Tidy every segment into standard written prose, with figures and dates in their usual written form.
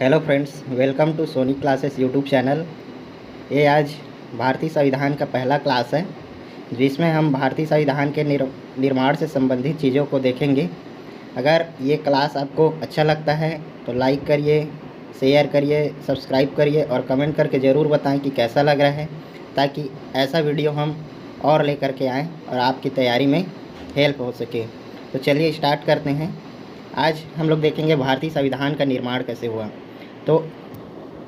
Hello friends, welcome to Sony classes YouTube channel. ये आज भारतीय संविधान का पहला क्लास है जिसमें हम भारतीय संविधान के निर्माण से संबंधित चीज़ों को देखेंगे। अगर ये क्लास आपको अच्छा लगता है तो लाइक करिए, शेयर करिए, सब्सक्राइब करिए और कमेंट करके ज़रूर बताएं कि कैसा लग रहा है, ताकि ऐसा वीडियो हम और लेकर के आएँ और आपकी तैयारी में हेल्प हो सके। तो चलिए स्टार्ट करते हैं। आज हम लोग देखेंगे भारतीय संविधान का निर्माण कैसे हुआ। तो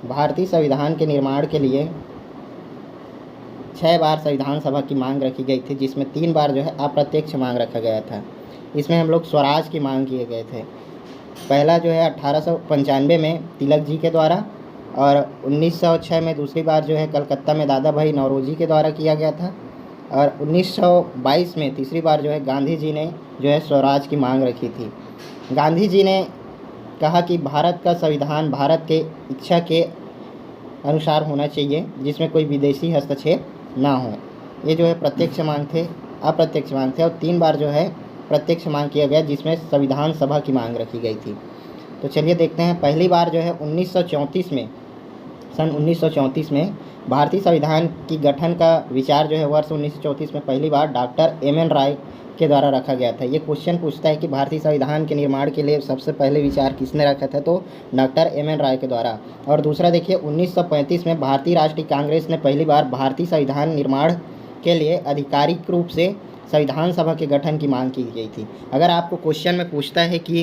भारतीय संविधान के निर्माण के लिए 6 बार संविधान सभा की मांग रखी गई थी, जिसमें 3 बार जो है अप्रत्यक्ष मांग रखा गया था। इसमें हम लोग स्वराज की मांग किए गए थे। पहला जो है 1895 में तिलक जी के द्वारा, और 1906 में दूसरी बार जो है कलकत्ता में दादा भाई नौरोजी के द्वारा किया गया था, और 1922 में तीसरी बार जो है गांधी जी ने जो है स्वराज की मांग रखी थी। गांधी जी ने कहा कि भारत का संविधान भारत के इच्छा के अनुसार होना चाहिए, जिसमें कोई विदेशी हस्तक्षेप ना हो। ये जो है प्रत्यक्ष मांग थे, अप्रत्यक्ष मांग थे, और 3 बार जो है प्रत्यक्ष मांग किया गया, जिसमें संविधान सभा की मांग रखी गई थी। तो चलिए देखते हैं। पहली बार जो है 1934 में, सन 1934 में भारतीय संविधान की गठन का विचार जो है वर्ष 1934 में पहली बार डॉक्टर एम.एन. राय के द्वारा रखा गया था। ये क्वेश्चन पूछता है कि भारतीय संविधान के निर्माण के लिए सबसे पहले विचार किसने रखा था, तो डॉक्टर एम.एन. राय के द्वारा। और दूसरा देखिए, 1935 में भारतीय राष्ट्रीय कांग्रेस ने पहली बार भारतीय संविधान निर्माण के लिए आधिकारिक रूप से संविधान सभा के गठन की मांग की गई थी। अगर आपको क्वेश्चन में पूछता है कि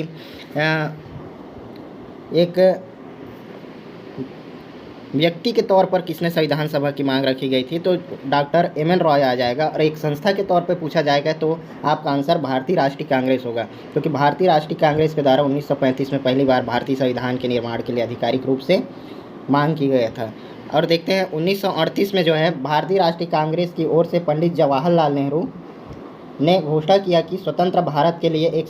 एक व्यक्ति के तौर पर किसने संविधान सभा की मांग रखी गई थी, तो डॉक्टर एम.एन. रॉय आ जाएगा। और एक संस्था के तौर पर पूछा जाएगा तो आपका आंसर भारतीय राष्ट्रीय कांग्रेस होगा, क्योंकि भारतीय राष्ट्रीय कांग्रेस के द्वारा 1935 में पहली बार भारतीय संविधान के निर्माण के लिए आधिकारिक रूप से मांग की गया था। और देखते हैं 1938 में जो है भारतीय राष्ट्रीय कांग्रेस की ओर से पंडित जवाहरलाल नेहरू ने घोषणा किया कि स्वतंत्र भारत के लिए एक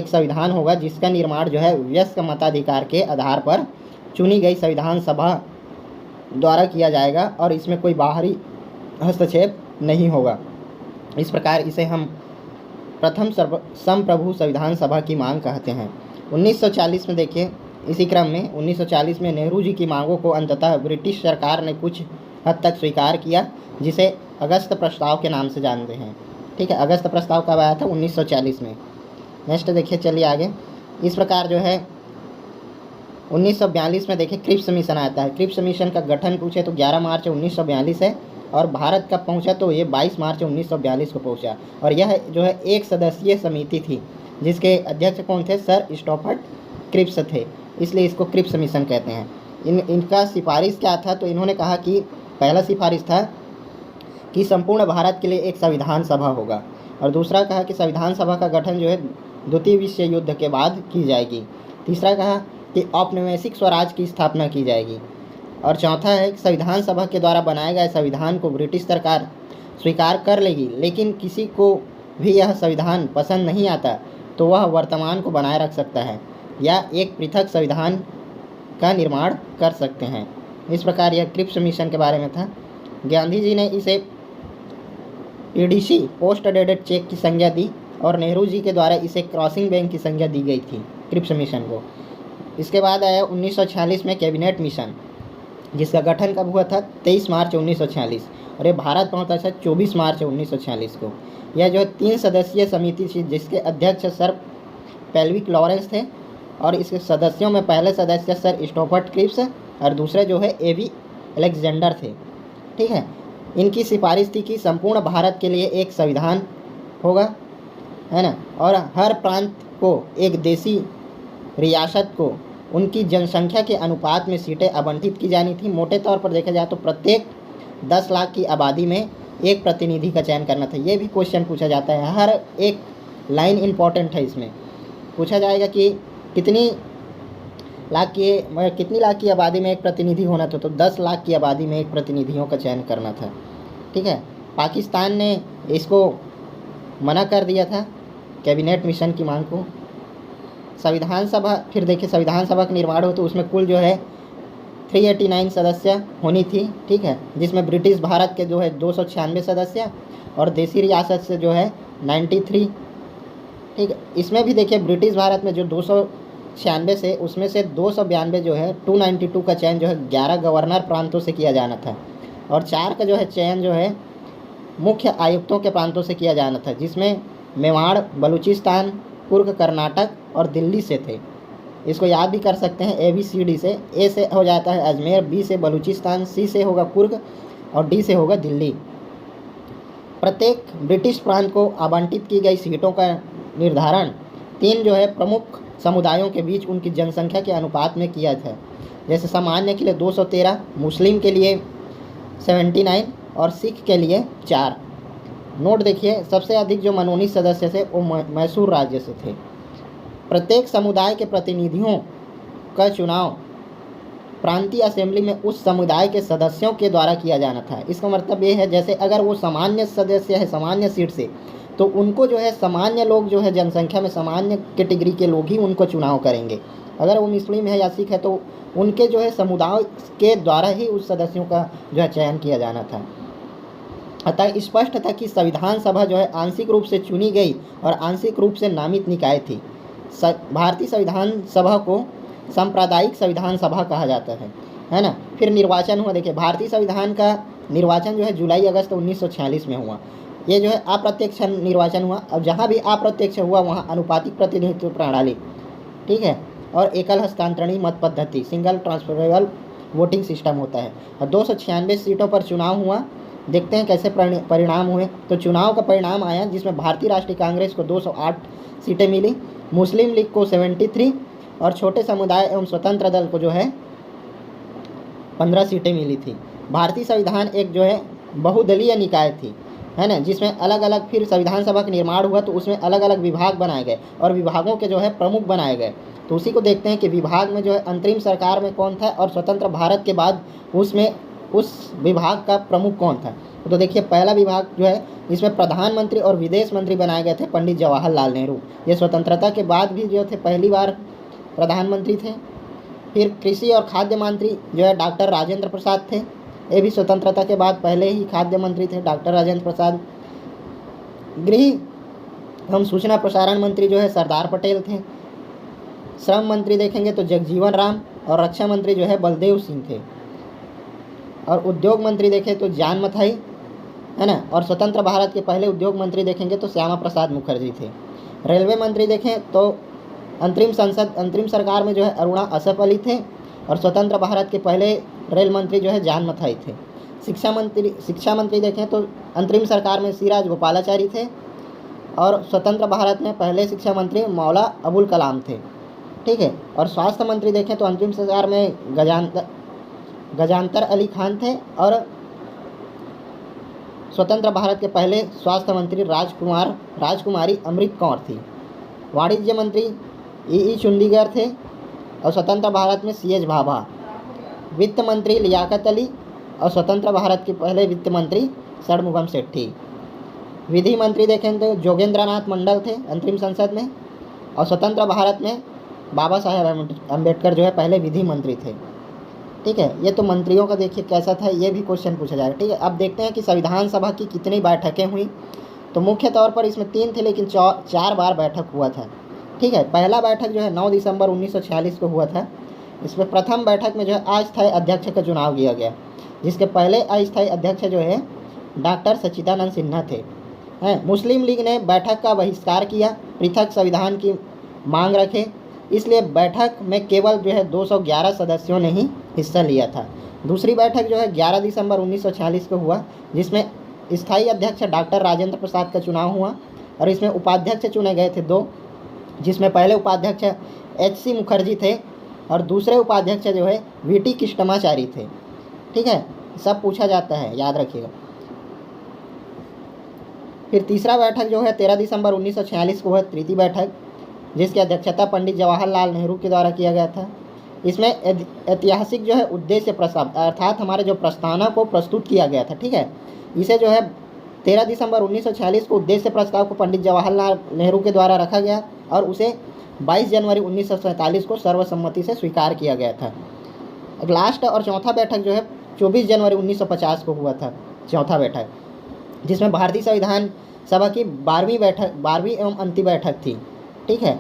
संविधान होगा, जिसका निर्माण जो है वयस्क मताधिकार के आधार पर चुनी गई संविधान सभा द्वारा किया जाएगा, और इसमें कोई बाहरी हस्तक्षेप नहीं होगा। इस प्रकार इसे हम प्रथम संप्रभु संविधान सभा की मांग कहते हैं। 1940 में देखिए, इसी क्रम में 1940 में नेहरू जी की मांगों को अंततः ब्रिटिश सरकार ने कुछ हद तक स्वीकार किया, जिसे अगस्त प्रस्ताव के नाम से जानते हैं। ठीक है, अगस्त प्रस्ताव कब आया था? 1940 में। नेक्स्ट देखिए, चलिए आगे। इस प्रकार जो है 1942 में देखिए क्रिप्स मिशन आता है। क्रिप्स मिशन का गठन पूछे तो 11 मार्च 1942 है, और भारत कब पहुंचा, तो ये 22 मार्च 1942 को पहुंचा। और यह जो है एक सदस्यीय समिति थी, जिसके अध्यक्ष कौन थे? सर स्टॉफर्ड क्रिप्स थे, इसलिए इसको क्रिप्स मिशन कहते हैं। इनका सिफारिश क्या था? तो इन्होंने कहा कि पहला सिफारिश था कि संपूर्ण भारत के लिए एक संविधान सभा होगा, और दूसरा कहा कि संविधान सभा का गठन जो है द्वितीय विश्व युद्ध के बाद की जाएगी। तीसरा कहा कि औपनिवेशिक स्वराज की स्थापना की जाएगी, और चौथा है कि संविधान सभा के द्वारा बनाए गए संविधान को ब्रिटिश सरकार स्वीकार कर लेगी, लेकिन किसी को भी यह संविधान पसंद नहीं आता तो वह वर्तमान को बनाए रख सकता है या एक पृथक संविधान का निर्माण कर सकते हैं। इस प्रकार यह क्रिप्स मिशन के बारे में था। गांधी जी ने इसे पीडीसी पोस्ट डेटेड चेक की संज्ञा दी, और नेहरू जी के द्वारा इसे क्रॉसिंग बैंक की संज्ञा दी गई थी क्रिप्स मिशन को। इसके बाद आया 1946 में कैबिनेट मिशन, जिसका गठन कब हुआ था? 23 मार्च 1946, और ये भारत पहुंचा था 24 मार्च 1946 को। यह जो 3 सदस्यीय समिति थी, जिसके अध्यक्ष सर पेल्विक लॉरेंस थे, और इसके सदस्यों में पहले सदस्य सर स्टॉफर्ड क्रिप्स और दूसरे जो है ए.वी. अलेक्जेंडर थे। ठीक है, इनकी सिफारिश थी कि संपूर्ण भारत के लिए एक संविधान होगा, है ना, और हर प्रांत को, एक देशी रियासत को उनकी जनसंख्या के अनुपात में सीटें आवंटित की जानी थी। मोटे तौर पर देखा जाए तो प्रत्येक 10 लाख की आबादी में एक प्रतिनिधि का चयन करना था। ये भी क्वेश्चन पूछा जाता है, हर एक लाइन इम्पॉर्टेंट है। इसमें पूछा जाएगा कि कितनी लाख की आबादी में एक प्रतिनिधि होना था, तो 10 लाख की आबादी में एक प्रतिनिधियों का चयन करना था। ठीक है, पाकिस्तान ने इसको मना कर दिया था, कैबिनेट मिशन की मांग को। संविधान सभा, फिर देखिए संविधान सभा का निर्माण हो तो उसमें कुल जो है 389 सदस्य होनी थी। ठीक है, जिसमें ब्रिटिश भारत के जो है 296 सदस्य, और देसी रियासत से जो है 93। ठीक है, इसमें भी देखिए ब्रिटिश भारत में जो 96 से, उसमें से 292 जो है 292 का चयन जो है 11 गवर्नर प्रांतों से किया जाना था, और 4 का जो है चयन जो है मुख्य आयुक्तों के प्रांतों से किया जाना था, जिसमें मेवाड़, बलूचिस्तान, कुर्ग कर्नाटक और दिल्ली से थे। इसको याद भी कर सकते हैं ABCD से। ए से हो जाता है अजमेर, बी से बलूचिस्तान, सी से होगा कुर्ग और डी से होगा दिल्ली। प्रत्येक ब्रिटिश प्रांत को आवंटित की गई सीटों का निर्धारण 3 जो है प्रमुख समुदायों के बीच उनकी जनसंख्या के अनुपात में किया था। जैसे सामान्य के लिए 213, मुस्लिम के लिए 79 और सिख के लिए 4। नोट देखिए, सबसे अधिक जो मनोनीत सदस्य थे वो मैसूर राज्य से थे। प्रत्येक समुदाय के प्रतिनिधियों का चुनाव प्रांतीय असेंबली में उस समुदाय के सदस्यों के द्वारा किया जाना था। इसका मतलब ये है, जैसे अगर वो सामान्य सदस्य है सामान्य सीट से, तो उनको जो है सामान्य लोग जो है जनसंख्या में सामान्य कैटेगरी के लोग ही उनको चुनाव करेंगे। अगर वो मुस्लिम है या सिख है तो उनके जो है समुदाय के द्वारा ही उस सदस्यों का जो है चयन किया जाना था। अतः स्पष्ट था कि संविधान सभा जो है आंशिक रूप से चुनी गई और आंशिक रूप से नामित निकाय थी। भारतीय संविधान सभा को सांप्रदायिक संविधान सभा कहा जाता है ना। फिर निर्वाचन हुआ। देखिए, भारतीय संविधान का निर्वाचन जो है जुलाई अगस्त 1946 में हुआ। ये जो है अप्रत्यक्ष निर्वाचन हुआ। अब जहाँ भी अप्रत्यक्ष हुआ वहाँ अनुपातिक प्रतिनिधित्व प्रणाली, ठीक है, और एकल हस्तांतरणीय मत पद्धति, सिंगल ट्रांसफरेबल वोटिंग सिस्टम होता है। और 296 सीटों पर चुनाव हुआ। देखते हैं कैसे परिणाम हुए। तो चुनाव का परिणाम आया जिसमें भारतीय राष्ट्रीय कांग्रेस को 208 सीटें मिली, मुस्लिम लीग को 73 और छोटे समुदाय एवं स्वतंत्र दल को जो है 15 सीटें मिली थी। भारतीय संविधान एक जो है बहुदलीय निकाय थी, है ना, जिसमें अलग अलग फिर संविधान सभा का निर्माण हुआ तो उसमें अलग अलग विभाग बनाए गए और विभागों के जो है प्रमुख बनाए गए। तो उसी को देखते हैं कि विभाग में जो है अंतरिम सरकार में कौन था और स्वतंत्र भारत के बाद उसमें उस विभाग का प्रमुख कौन था। तो देखिए, पहला विभाग जो है इसमें प्रधानमंत्री और विदेश मंत्री बनाए गए थे पंडित जवाहरलाल नेहरू। ये स्वतंत्रता के बाद भी जो थे पहली बार प्रधानमंत्री थे। फिर कृषि और खाद्य मंत्री जो है डॉक्टर राजेंद्र प्रसाद थे। ये भी स्वतंत्रता के बाद पहले ही खाद्य मंत्री थे डॉक्टर राजेंद्र प्रसाद। गृह एवं सूचना प्रसारण मंत्री जो है सरदार पटेल थे। श्रम मंत्री देखेंगे तो जगजीवन राम और रक्षा मंत्री जो है बलदेव सिंह थे। और उद्योग मंत्री देखें तो जान मथाई, है ना। और स्वतंत्र भारत के पहले उद्योग मंत्री देखेंगे तो श्यामा प्रसाद मुखर्जी थे। रेलवे मंत्री देखें तो अंतरिम सरकार में जो है अरुणा असफ अली थे। और स्वतंत्र भारत के पहले रेल मंत्री जो है जान मथाई थे। शिक्षा मंत्री देखें तो अंतरिम सरकार में सी राजगोपालाचारी थे। और स्वतंत्र भारत में पहले शिक्षा मंत्री मौला अबुल कलाम थे, ठीक है। और स्वास्थ्य मंत्री देखें तो अंतरिम सरकार में गजानतर अली खान थे। और स्वतंत्र भारत के पहले स्वास्थ्य मंत्री राजकुमारी अमृत कौर थी। वाणिज्य मंत्री ई चुंडीगढ़ थे। और स्वतंत्र भारत में CH भाभा। वित्त मंत्री लियाकत अली और स्वतंत्र भारत के पहले वित्त मंत्री षणमुगम सेठी। विधि मंत्री देखें तो जोगेंद्रनाथ मंडल थे अंतरिम संसद में। और स्वतंत्र भारत में बाबा साहेब अम्बेडकर जो है पहले विधि मंत्री थे, ठीक है। ये तो मंत्रियों का देखिए कैसा था, ये भी क्वेश्चन पूछा जाएगा, ठीक है। अब देखते हैं कि संविधान सभा की कितनी बैठकें हुई। तो मुख्य तौर पर इसमें 3 थे लेकिन 4 बार बैठक हुआ था, ठीक है। पहला बैठक जो है 9 दिसंबर 1946 को हुआ था। इसमें प्रथम बैठक में जो है अस्थायी अध्यक्ष का चुनाव किया गया, जिसके पहले अस्थायी अध्यक्ष जो है डॉक्टर सच्चिदानंद सिन्हा थे, हैं। मुस्लिम लीग ने बैठक का बहिष्कार किया, पृथक संविधान की मांग रखे, इसलिए बैठक में केवल जो है 211 सदस्यों ने ही हिस्सा लिया था। दूसरी बैठक जो है 11 दिसंबर 1946 को हुआ, जिसमें स्थायी अध्यक्ष डॉक्टर राजेंद्र प्रसाद का चुनाव हुआ। और इसमें उपाध्यक्ष चुने गए थे 2, जिसमें पहले उपाध्यक्ष HC मुखर्जी थे और दूसरे उपाध्यक्ष जो है VT कृष्णमाचारी थे, ठीक है। सब पूछा जाता है, याद रखिएगा। फिर तीसरा बैठक जो है 13 दिसंबर 1946 को हुआ, तृतीय बैठक, जिसकी अध्यक्षता पंडित जवाहरलाल नेहरू के द्वारा किया गया था। इसमें ऐतिहासिक जो है उद्देश्य प्रस्ताव अर्थात हमारे जो प्रस्तावना को प्रस्तुत किया गया था, ठीक है। इसे जो है 13 दिसंबर 1946 को उद्देश्य प्रस्ताव को पंडित जवाहरलाल नेहरू के द्वारा रखा गया और उसे 22 जनवरी 1947 को सर्वसम्मति से स्वीकार किया गया था। लास्ट और चौथा बैठक जो है 24 जनवरी 1950 को हुआ था, चौथा बैठक, जिसमें भारतीय संविधान सभा की 12वीं एवं अंतिम बैठक थी, ठीक है।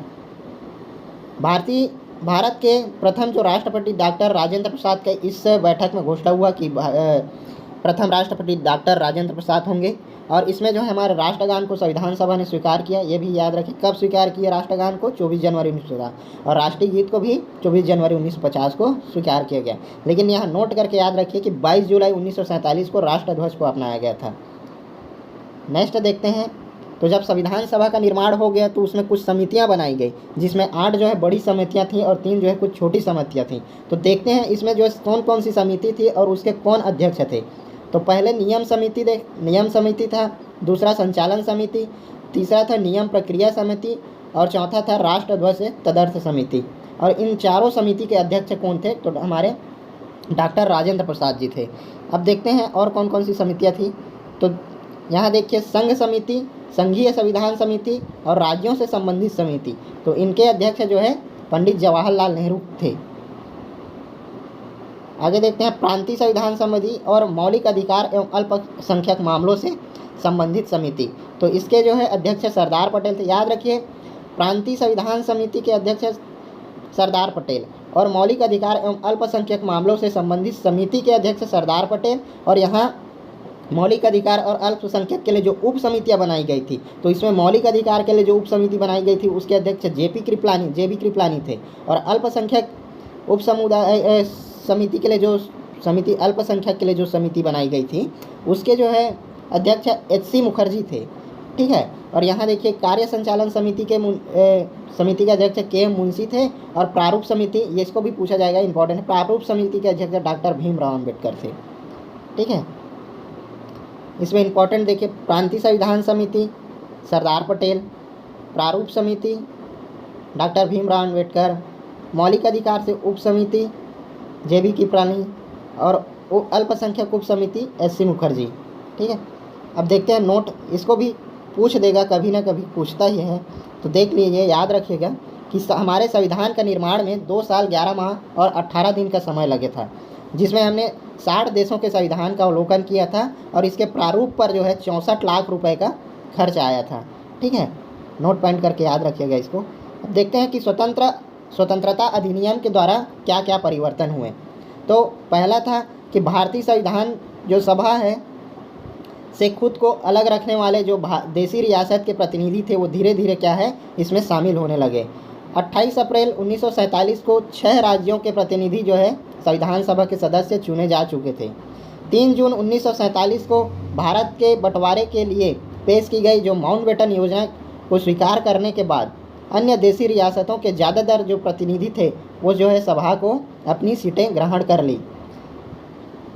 भारतीय भारत के प्रथम जो राष्ट्रपति डॉक्टर राजेंद्र प्रसाद के इस बैठक में घोषणा हुआ कि प्रथम राष्ट्रपति डॉक्टर राजेंद्र प्रसाद होंगे। और इसमें जो है हमारे राष्ट्रगान को संविधान सभा ने स्वीकार किया। ये भी याद रखें कब स्वीकार किया राष्ट्रगान को, 24 जनवरी 1950, और राष्ट्रीय गीत को भी 24 जनवरी 1950 को स्वीकार किया गया। लेकिन यहाँ नोट करके याद रखिए कि 22 जुलाई 1947 को राष्ट्रध्वज को अपनाया गया था। नेक्स्ट देखते हैं, तो जब संविधान सभा का निर्माण हो गया तो उसमें कुछ समितियां बनाई गई, जिसमें 8 जो है बड़ी समितियां थीं और 3 जो है कुछ छोटी समितियां थीं। तो देखते हैं इसमें जो है कौन कौन सी समिति थी और उसके कौन अध्यक्ष थे। तो पहले नियम समिति था, दूसरा संचालन समिति, तीसरा था नियम प्रक्रिया समिति और चौथा था राष्ट्रध्वज तदर्थ समिति। और इन चारों समिति के अध्यक्ष कौन थे, तो हमारे डॉक्टर राजेंद्र प्रसाद जी थे। अब देखते हैं और कौन कौन सी समितियाँ थी। तो यहाँ देखिए संघ समिति, संघीय संविधान समिति और राज्यों से संबंधित समिति। तो इनके अध्यक्ष जो है पंडित जवाहरलाल नेहरू थे। आगे देखते हैं प्रांतीय संविधान समिति और मौलिक अधिकार एवं अल्पसंख्यक मामलों से संबंधित समिति। तो इसके जो है अध्यक्ष सरदार पटेल थे। याद रखिए प्रांतीय संविधान समिति के अध्यक्ष सरदार पटेल और मौलिक अधिकार एवं अल्पसंख्यक मामलों से संबंधित समिति के अध्यक्ष सरदार पटेल। और यहाँ मौलिक अधिकार और अल्पसंख्यक के लिए जो उप समितियाँ बनाई गई थी, तो इसमें मौलिक अधिकार के लिए जो उप समिति बनाई गई थी उसके अध्यक्ष जेबी कृपलानी थे। और अल्पसंख्यक उप समुदाय समिति के लिए जो समिति अल्पसंख्यक के लिए जो समिति बनाई गई थी उसके जो है अध्यक्ष HC मुखर्जी थे। ठीक है। और यहाँ देखिए कार्य संचालन समिति के अध्यक्ष KM मुंशी थे। और प्रारूप समिति, ये इसको भी पूछा जाएगा, इंपॉर्टेंट है, प्रारूप समिति के अध्यक्ष डॉक्टर भीमराव अम्बेडकर थे। ठीक है। इसमें इंपॉर्टेंट देखिए प्रांतीय संविधान समिति सरदार पटेल, प्रारूप समिति डॉक्टर भीमराव अम्बेडकर, मौलिक अधिकार से उप समिति JB कृपलानी और अल्पसंख्यक उप समिति HC मुखर्जी। ठीक है। अब देखते हैं नोट, इसको भी पूछ देगा, कभी ना कभी पूछता ही है, तो देख लीजिए, याद रखिएगा कि हमारे संविधान का निर्माण में 2 साल 11 माह और 18 दिन का समय लगे था, जिसमें हमने 60 देशों के संविधान का अवलोकन किया था और इसके प्रारूप पर जो है 64 लाख रुपए का खर्च आया था। ठीक है, नोट पॉइंट करके याद रखिएगा इसको। अब देखते हैं कि स्वतंत्रता अधिनियम के द्वारा क्या क्या परिवर्तन हुए। तो पहला था कि भारतीय संविधान जो सभा है से खुद को अलग रखने वाले जो देसी रियासत के प्रतिनिधि थे वो धीरे धीरे क्या है इसमें शामिल होने लगे। 28 अप्रैल 1947 को 6 राज्यों के प्रतिनिधि जो है संविधान सभा के सदस्य चुने जा चुके थे। 3 जून 1947 को भारत के बंटवारे के लिए पेश की गई जो माउंटबेटन योजना को स्वीकार करने के बाद अन्य देसी रियासतों के ज़्यादातर जो प्रतिनिधि थे वो जो है सभा को अपनी सीटें ग्रहण कर ली।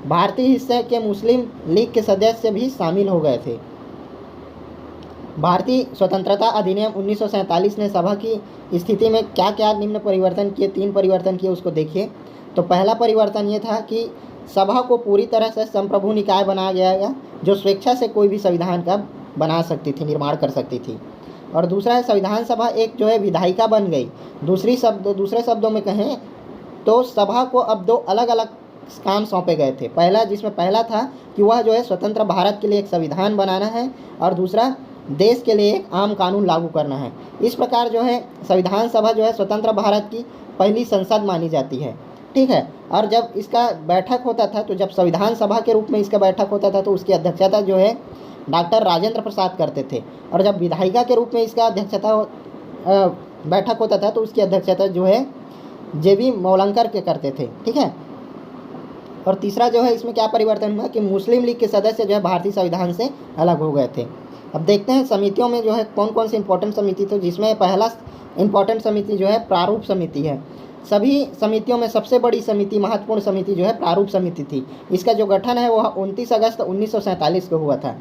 भारतीय हिस्से के मुस्लिम लीग के सदस्य भी शामिल हो गए थे। भारतीय स्वतंत्रता अधिनियम 1947 ने सभा की स्थिति में क्या क्या निम्न परिवर्तन किए, 3 परिवर्तन किए, उसको देखिए। तो पहला परिवर्तन ये था कि सभा को पूरी तरह से संप्रभु निकाय बनाया गया जो स्वेच्छा से कोई भी संविधान का बना सकती थी, निर्माण कर सकती थी। और दूसरा है संविधान सभा एक जो है विधायिका बन गई। दूसरे शब्दों में कहें तो सभा को अब 2 अलग अलग काम सौंपे गए थे। पहला था कि वह जो है स्वतंत्र भारत के लिए एक संविधान बनाना है और दूसरा देश के लिए एक आम कानून लागू करना है। इस प्रकार जो है संविधान सभा जो है स्वतंत्र भारत की पहली संसद मानी जाती है। ठीक है। और जब इसका बैठक होता था, तो जब संविधान सभा के रूप में इसका बैठक होता था तो उसकी अध्यक्षता जो है डॉक्टर राजेंद्र प्रसाद करते थे। और जब विधायिका के रूप में इसका बैठक होता था तो उसकी अध्यक्षता जो है JB मौलंकर के करते थे। ठीक है। और तीसरा जो है इसमें क्या परिवर्तन हुआ कि मुस्लिम लीग के सदस्य जो है भारतीय संविधान से अलग हो गए थे। अब देखते हैं समितियों में जो है कौन कौन सी इंपॉर्टेंट समिति थी, जिसमें पहला इंपॉर्टेंट समिति जो है प्रारूप समिति है। सभी समितियों में सबसे बड़ी समिति, महत्वपूर्ण समिति जो है प्रारूप समिति थी। इसका जो गठन है वह 29 अगस्त 1947 को हुआ था।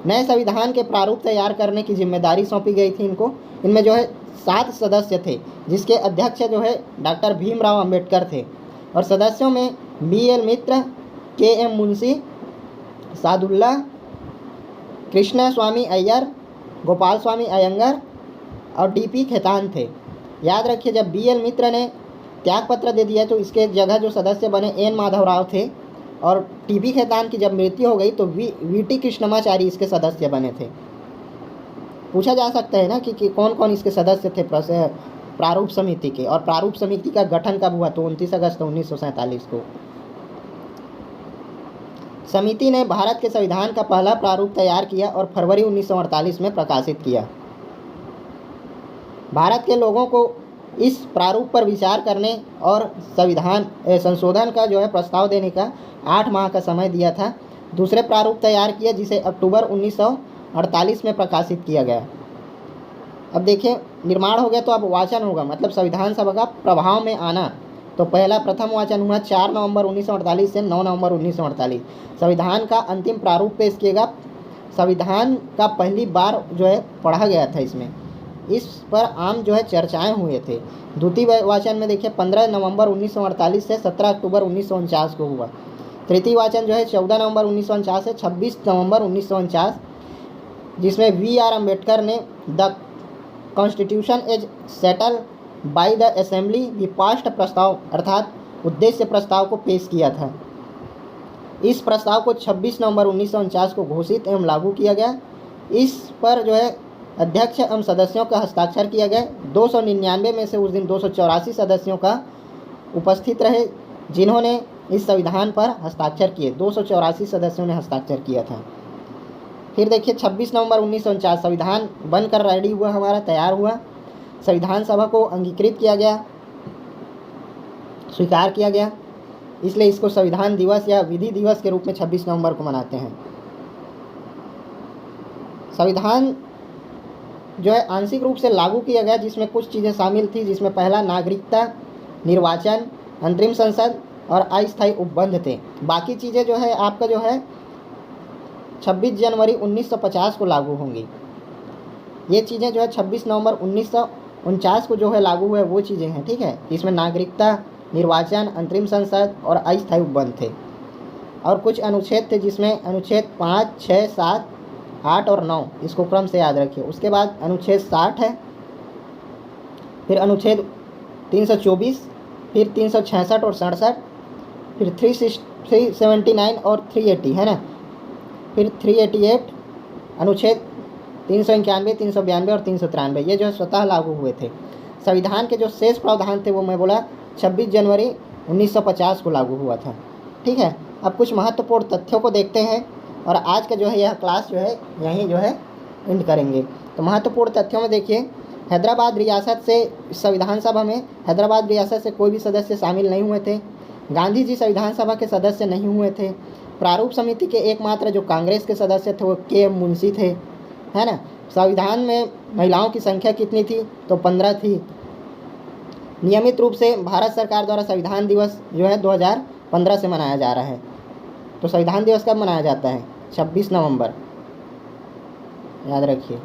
नए संविधान के प्रारूप तैयार करने की जिम्मेदारी सौंपी गई थी इनको। इनमें जो है 7 सदस्य थे, जिसके अध्यक्ष जो है डॉक्टर भीमराव अम्बेडकर थे। और सदस्यों में BL मित्र, KM मुंशी, सादुल्ला, कृष्णा स्वामी अय्यर, गोपाल स्वामी अयंगर और DP खेतान थे। याद रखिए जब BL मित्र ने त्यागपत्र दे दिया तो इसके जगह जो सदस्य बने N माधवराव थे। और TP खेतान की जब मृत्यु हो गई तो VT कृष्णमाचारी इसके सदस्य बने थे। पूछा जा सकता है ना कि कौन कौन इसके सदस्य थे प्रारूप समिति के, और प्रारूप समिति का गठन कब हुआ? तो 29 अगस्त 1947 को। समिति ने भारत के संविधान का पहला प्रारूप तैयार किया और फरवरी 1948 में प्रकाशित किया। भारत के लोगों को इस प्रारूप पर विचार करने और संविधान संशोधन का जो है प्रस्ताव देने का 8 माह का समय दिया था। दूसरे प्रारूप तैयार किया जिसे अक्टूबर 1948 में प्रकाशित किया गया। अब देखिए, निर्माण हो गया तो अब वाचन होगा, मतलब संविधान सभा का प्रभाव में आना। तो प्रथम वाचन हुआ 4 नवंबर 1948 से 9 नवंबर 1948। संविधान का अंतिम प्रारूप पेश किएगा। संविधान का पहली बार जो है पढ़ा गया था इसमें, इस पर आम जो है चर्चाएं हुए थे। द्वितीय वाचन में देखिए 15 नवंबर 1948 से 17 अक्टूबर 1949 को हुआ। तृतीय वाचन जो है 14 नवंबर 1949 से 26 नवंबर 1949, जिसमें V.R. अम्बेडकर ने the constitution as settle by the assembly विपास्ट प्रस्ताव अर्थात उद्देश्य प्रस्ताव को पेश किया था। इस प्रस्ताव को 26 नवंबर 1949 को घोषित एवं लागू किया गया। इस पर जो है अध्यक्ष एवं सदस्यों का हस्ताक्षर किया गया। 299 में से उस दिन 284 सदस्यों का उपस्थित रहे जिन्होंने इस संविधान पर हस्ताक्षर किए। 284 सदस्यों ने हस्ताक्षर किया था। फिर देखिए 26 नवंबर 1949 संविधान बनकर रेडी हुआ, हमारा तैयार हुआ। संविधान सभा को अंगीकृत किया गया, स्वीकार किया गया, इसलिए इसको संविधान दिवस या विधि दिवस के रूप में 26 नवंबर को मनाते हैं। संविधान जो है आंशिक रूप से लागू किया गया, जिसमें कुछ चीज़ें शामिल थी, जिसमें पहला नागरिकता, निर्वाचन, अंतरिम संसद और अस्थायी उपबंध थे। बाकी चीज़ें जो है आपका जो है 26 जनवरी 1950 को लागू होंगी। ये चीज़ें जो है 26 नवंबर 1949 को जो है लागू हुए वो चीज़ें हैं, ठीक है। इसमें नागरिकता, निर्वाचन, अंतरिम संसद और अस्थायी उपबंध थे। और कुछ अनुच्छेद थे, जिसमें अनुच्छेद 5, 6, 7, 8 और 9, इसको क्रम से याद रखिए। उसके बाद अनुच्छेद 60 है, फिर अनुच्छेद 324, फिर 366 और 67, फिर 379 और 380 है ना, फिर 388, अनुच्छेद 391, 392 और 393, ये जो है स्वतः लागू हुए थे। संविधान के जो शेष प्रावधान थे वो मैं बोला 26 जनवरी 1950 को लागू हुआ था, ठीक है। अब कुछ महत्वपूर्ण तथ्यों को देखते हैं और आज का जो है यह क्लास जो है यहीं जो है एंड करेंगे। तो महत्वपूर्ण तथ्यों में देखिए, हैदराबाद रियासत से संविधान सभा में हैदराबाद रियासत से कोई भी सदस्य शामिल नहीं हुए थे। गांधी जी संविधान सभा के सदस्य नहीं हुए थे। प्रारूप समिति के एकमात्र जो कांग्रेस के सदस्य थे वो K.M. मुंशी थे, है ना। संविधान में महिलाओं की संख्या कितनी थी? तो 15 थी। नियमित रूप से भारत सरकार द्वारा संविधान दिवस जो है 2015 से मनाया जा रहा है। तो संविधान दिवस कब मनाया जाता है? 26 नवंबर, याद रखिए,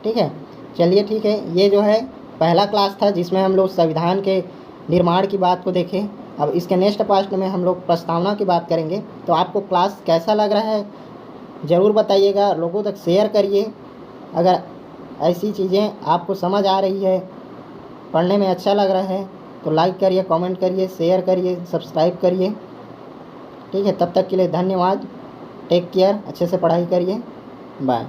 ठीक है। चलिए ठीक है, ये जो है पहला क्लास था जिसमें हम लोग संविधान के निर्माण की बात को देखें। अब इसके नेक्स्ट पार्ट में हम लोग प्रस्तावना की बात करेंगे। तो आपको क्लास कैसा लग रहा है ज़रूर बताइएगा, लोगों तक शेयर करिए। अगर ऐसी चीज़ें आपको समझ आ रही है, पढ़ने में अच्छा लग रहा है तो लाइक करिए, कमेंट करिए, शेयर करिए, सब्सक्राइब करिए, ठीक है। तब तक के लिए धन्यवाद। टेक केयर, अच्छे से पढ़ाई करिए, बाय।